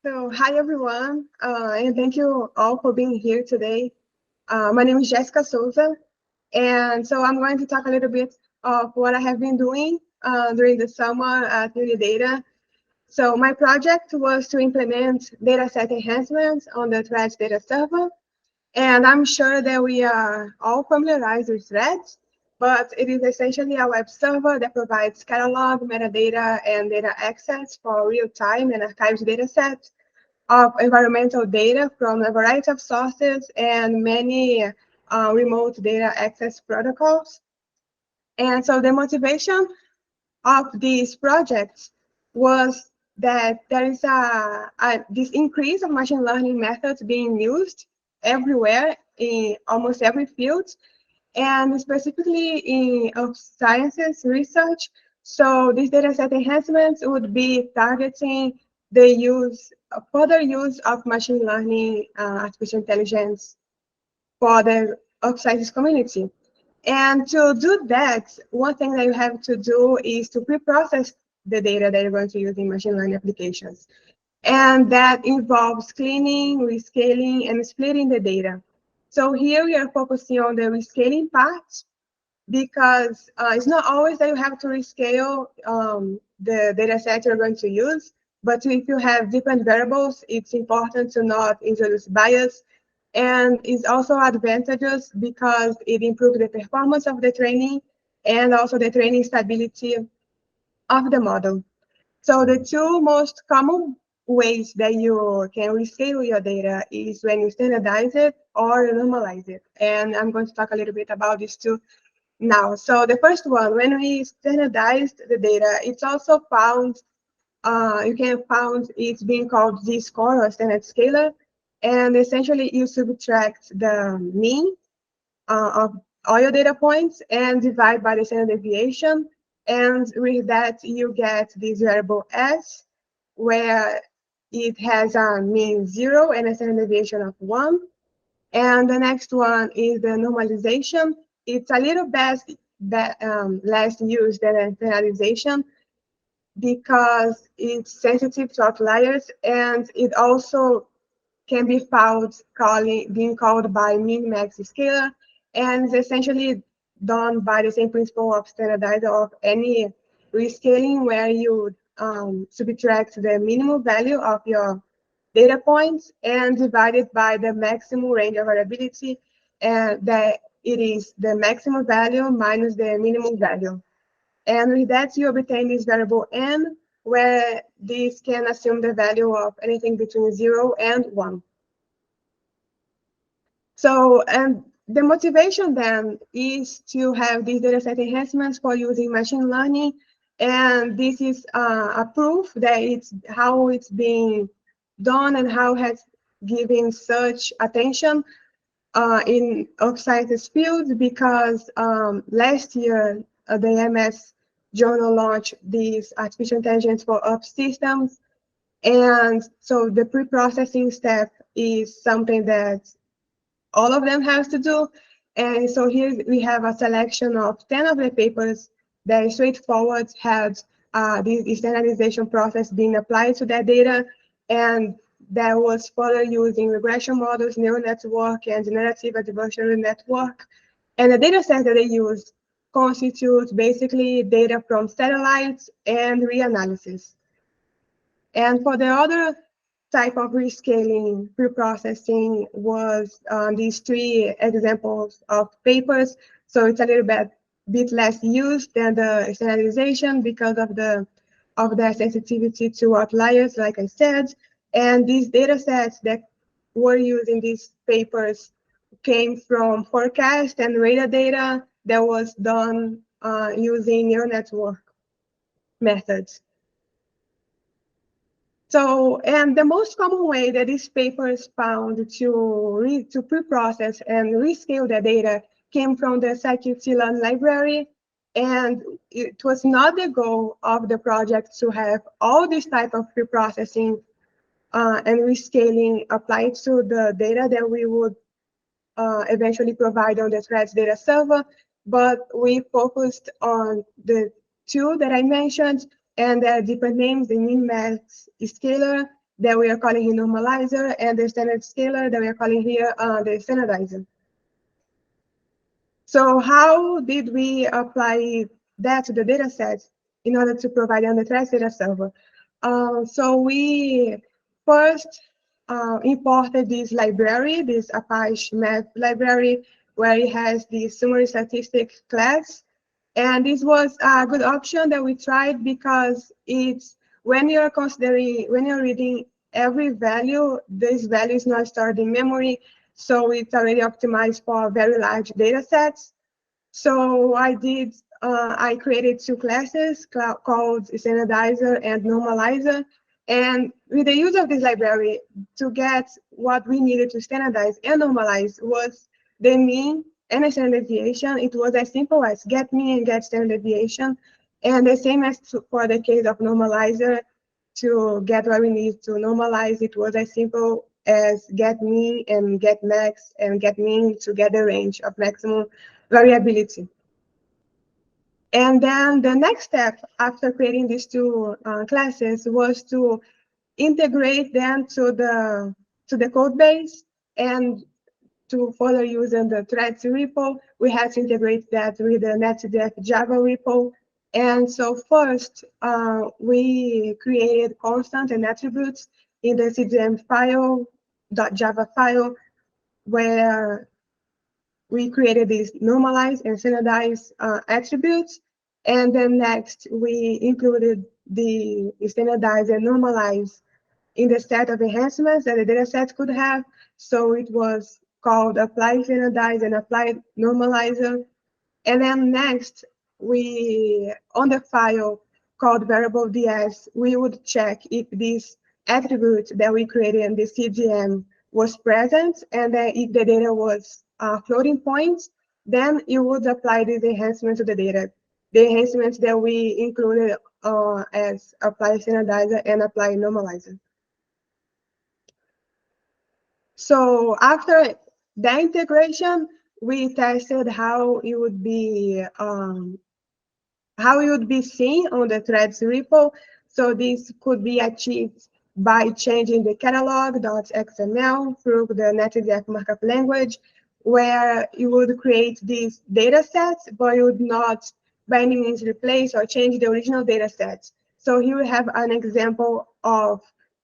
So, hi everyone, and thank you all for being here today. My name is Jessica Souza, and so I'm going to talk a little bit of what I have been doing during the summer at Unidata. So, my project was to implement dataset enhancements on the Threads data server, and I'm sure that we are all familiarized with Threads, but it is essentially a web server that provides catalog, metadata, and data access for real-time and archived datasets of environmental data from a variety of sources and many remote data access protocols. And so the motivation of these projects was that there is this increase of machine learning methods being used everywhere in almost every field, and specifically in of sciences research. So these dataset enhancements would be targeting the further use of machine learning, artificial intelligence for the of sciences community. And to do that, one thing that you have to do is to pre-process the data that you're going to use in machine learning applications. And that involves cleaning, rescaling, and splitting the data. So here we are focusing on the rescaling part because it's not always that you have to rescale the data set you're going to use, but if you have different variables, it's important to not introduce bias. And it's also advantageous because it improves the performance of the training and also the training stability of the model. So the two most common ways that you can rescale your data is when you standardize it or normalize it. And I'm going to talk a little bit about this too now. So the first one, when we standardized the data, it's also found, you can found it's being called z-score or standard scalar. And essentially you subtract the mean of all your data points and divide by the standard deviation. And with that, you get this variable s, where it has a mean 0 and a standard deviation of 1. And the next one is the normalization. It's a little less used than internalization because it's sensitive to outliers, and it also can be found being called by min-max scalar, and is essentially done by the same principle of standardizer of any rescaling, where you subtract the minimum value of your data points and divide it by the maximum range of variability, and that it is the maximum value minus the minimum value. And with that, you obtain this variable n, where this can assume the value of anything between 0 and 1. So, and the motivation then is to have these dataset enhancements for using machine learning. And this is a proof that it's how it's being done and how it has given such attention in of sciences field, because last year the MS journal launched this artificial intelligence for up systems. And so the pre-processing step is something that all of them have to do. And so here we have a selection of 10 of the papers that straightforward had this standardization process being applied to that data. And that was further using regression models, neural network, and generative adversarial network. And the data set that they used constitutes basically data from satellites and reanalysis. And for the other type of rescaling pre-processing was these three examples of papers. So it's a little bit less used than the standardization because of their sensitivity to outliers, like I said. And these data sets that were used in these papers came from forecast and radar data that was done using neural network methods. So, and the most common way that these papers found to pre-process and rescale the data came from the scikit-learn library. And it was not the goal of the project to have all this type of pre-processing and rescaling applied to the data that we would eventually provide on the Threads data server, but we focused on the two that I mentioned, and there are different names, the min-max scalar, that we are calling here normalizer, and the standard scalar that we are calling here the standardizer. So how did we apply that to the data set in order to provide on the Trace data server? So we first imported this library, this Apache Math library, where it has the summary statistics class. And this was a good option that we tried because it's when you're reading every value, this value is not stored in memory. So it's already optimized for very large data sets. So I created two classes called standardizer and normalizer. And with the use of this library, to get what we needed to standardize and normalize was the mean and the standard deviation. It was as simple as get mean and get standard deviation. And the same as for the case of normalizer, to get what we need to normalize, it was as simple as get mean and get max and get mean to get the range of maximum variability. And then the next step after creating these two classes was to integrate them to the code base, and to further use in the threads repo, we had to integrate that with the NetDef Java repo. And so first, we created constants and attributes in the CDM file, .java file, where we created these normalized and standardized attributes. And then next, we included the standardized and normalized in the set of enhancements that the data set could have. So it was called apply standardize and apply normalizer. And then next, we, on the file called variable ds, we would check if this attribute that we created in the CGM was present, and then if the data was floating points, then you would apply this enhancement to the data. The enhancements that we included as apply standardizer and apply normalizer. So after the integration, we tested how it would be seen on the threads repo. So this could be achieved by changing the catalog.xml through the NetDef markup language, where you would create these data sets, but you would not by any means replace or change the original data sets. So here we have an example of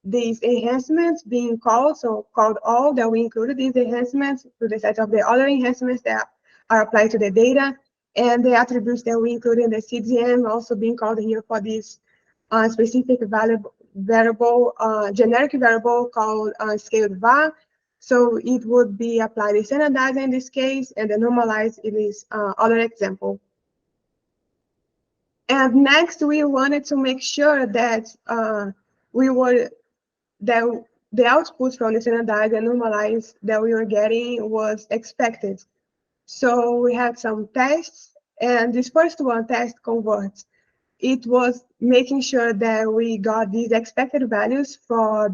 these enhancements being called, so called all, that we included these enhancements to the set of the other enhancements that are applied to the data, and the attributes that we include in the CDM also being called here for this specific variable, generic variable called scaled var. So it would be applied to standardize in this case, and the normalize in this other example. And next, we wanted to make sure that the output from the standardized and normalized that we were getting was expected. So we had some tests, and this first one, test converts, it was making sure that we got these expected values for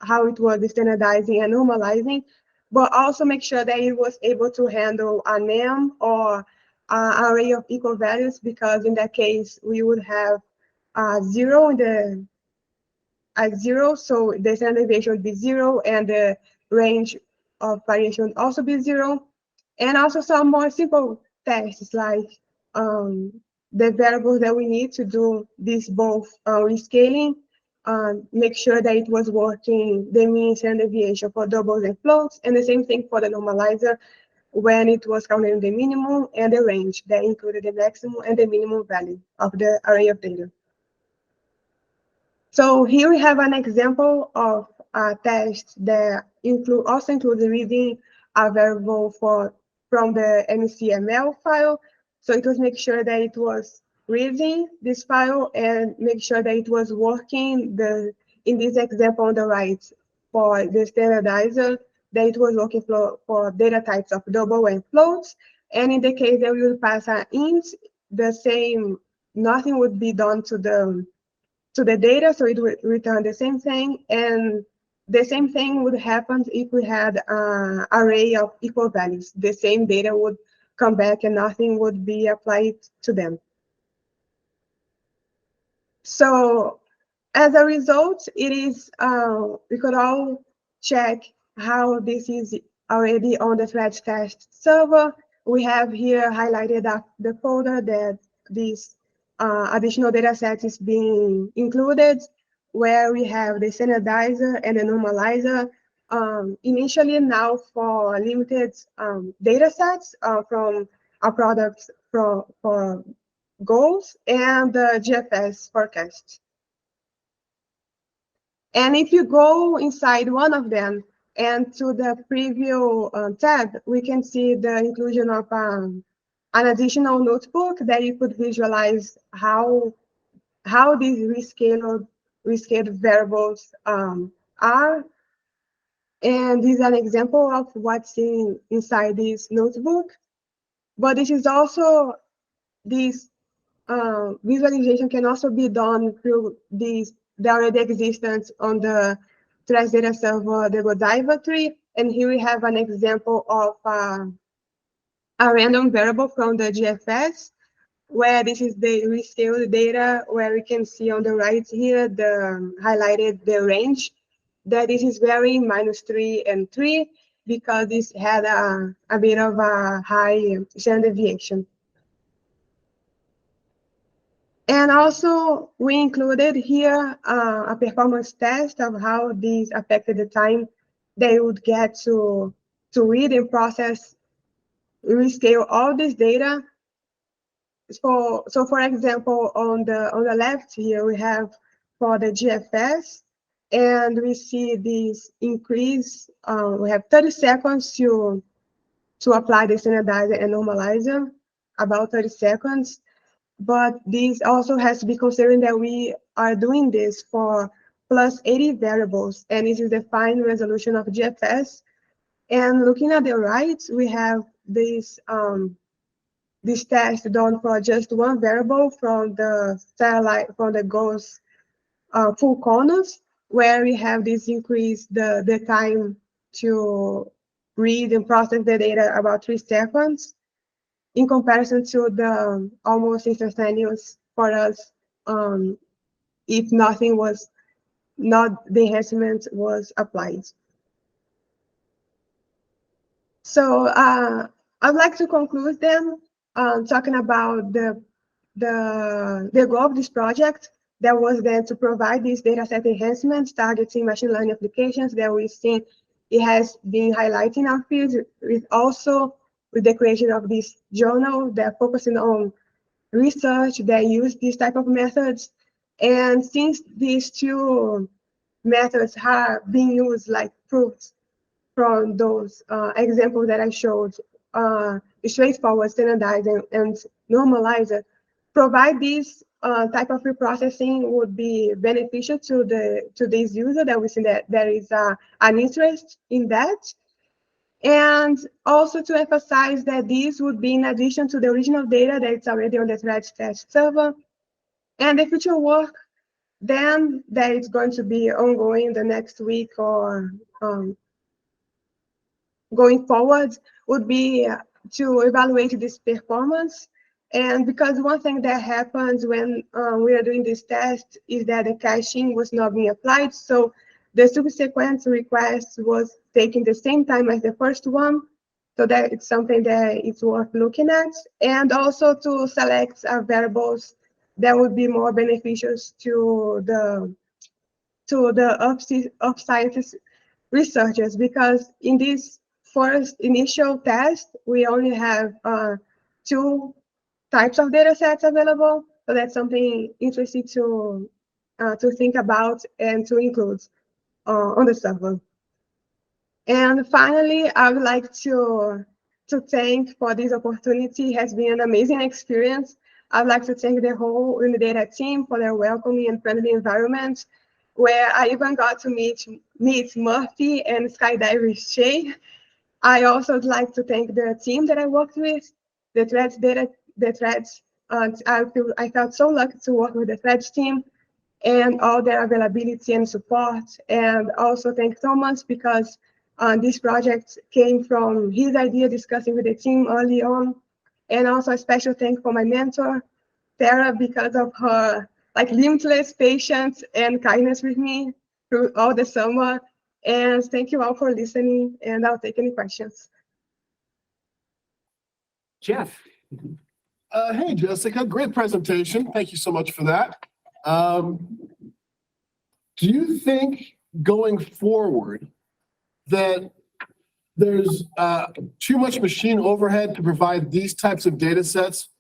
how it was standardizing and normalizing, but also make sure that it was able to handle a name or an array of equal values, because in that case we would have zero in the zero, so the standard deviation would be zero, and the range of variation would also be zero. And also some more simple tests like the variables that we need to do this both rescaling, make sure that it was working the mean standard deviation for doubles and floats, and the same thing for the normalizer when it was counting the minimum and the range that included the maximum and the minimum value of the array of data. So here we have an example of a test that also includes reading a variable from the MCML file. So it was make sure that it was reading this file and make sure that it was working in this example on the right for the standardizer, that it was working for data types of double and floats. And in the case that we would pass an int, nothing would be done to the data, so it would return the same thing. And the same thing would happen if we had an array of equal values. The same data would come back and nothing would be applied to them. So As a result, it is we could all check how this is already on the thread test server. We have here highlighted the folder that this additional data set is being included, where we have the standardizer and the normalizer. Initially, now for limited data sets from our products for goals and the GFS forecast. And if you go inside one of them and to the preview tab, we can see the inclusion of an additional notebook that you could visualize how these rescaled variables are. And this is an example of what's inside this notebook. But this is also this visualization can also be done through the already existence on the Threads data server, the Godiva tree. And here we have an example of a random variable from the GFS, where this is the rescaled data, where we can see on the right here, the highlighted the range, that this is varying -3 and 3, because this had a bit of a high standard deviation. And also, we included here a performance test of how these affected the time they would get to read and process, rescale all this data. So for example, on the left here, we have for the GFS, and we see this increase. We have 30 seconds to apply the standardizer and normalizer, about 30 seconds. But this also has to be considering that we are doing this for plus 80 variables, and this is the fine resolution of GFS. And looking at the right, we have this test done for just one variable from the satellite, from the GOES full corners, where we have this increase the time to read and process the data about 3 seconds, in comparison to the almost instantaneous for us, if nothing was, not the enhancement was applied. So I'd like to conclude them talking about the goal of this project, that was then to provide these data set enhancements targeting machine learning applications that we've seen it has been highlighting our fields, with also with the creation of this journal that focusing on research that use these type of methods. And since these two methods have been used like proofs from those examples that I showed, straightforward, standardizing, and normalizer, provide this type of reprocessing would be beneficial to this user, that we see that there is an interest in that. And also to emphasize that this would be in addition to the original data that's already on the Threads test server. And the future work then that is going to be ongoing the next week or going forward would be to evaluate this performance. And because one thing that happens when we are doing this test is that the caching was not being applied. So the subsequent request was taking the same time as the first one. So that it's something that it's worth looking at. And also to select variables that would be more beneficial to the up scientist researchers, because in this first initial test, we only have 2 types of data sets available. So that's something interesting to think about and to include on the server. And finally, I would like to thank for this opportunity. It has been an amazing experience. I'd like to thank the whole Unidata team for their welcoming and friendly environment, where I even got to meet Murphy and skydiver Shay. I also would like to thank the team that I worked with, the Threads. I felt so lucky to work with the Threads team and all their availability and support. And also thank Thomas, because this project came from his idea discussing with the team early on. And also a special thank for my mentor, Sarah, because of her like limitless patience and kindness with me through all the summer. And thank you all for listening, and I'll take any questions. Jeff. Hey, Jessica, great presentation. Thank you so much for that. Do you think going forward that there's too much machine overhead to provide these types of data sets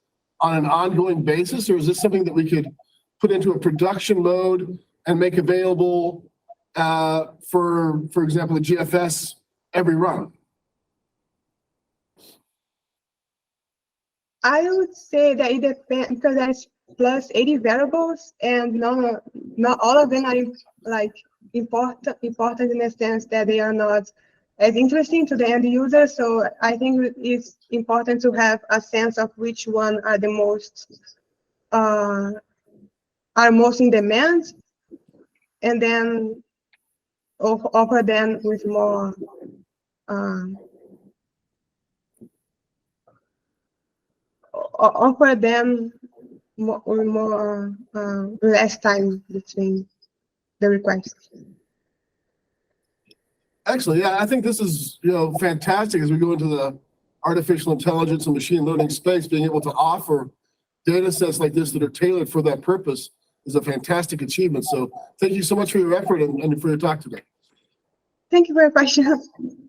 on an ongoing basis, or is this something that we could put into a production mode and make available for example, the GFS every run? I would say that it depends, because there's plus 80 variables, and not all of them are like important in the sense that they are not as interesting to the end user. So I think it's important to have a sense of which one are the most in demand, and then offer them with more offer them more less time between the requests. Excellent. Yeah, I think this is fantastic as we go into the artificial intelligence and machine learning space. Being able to offer data sets like this that are tailored for that purpose is a fantastic achievement. So thank you so much for your effort and for your talk today. Thank you for your question.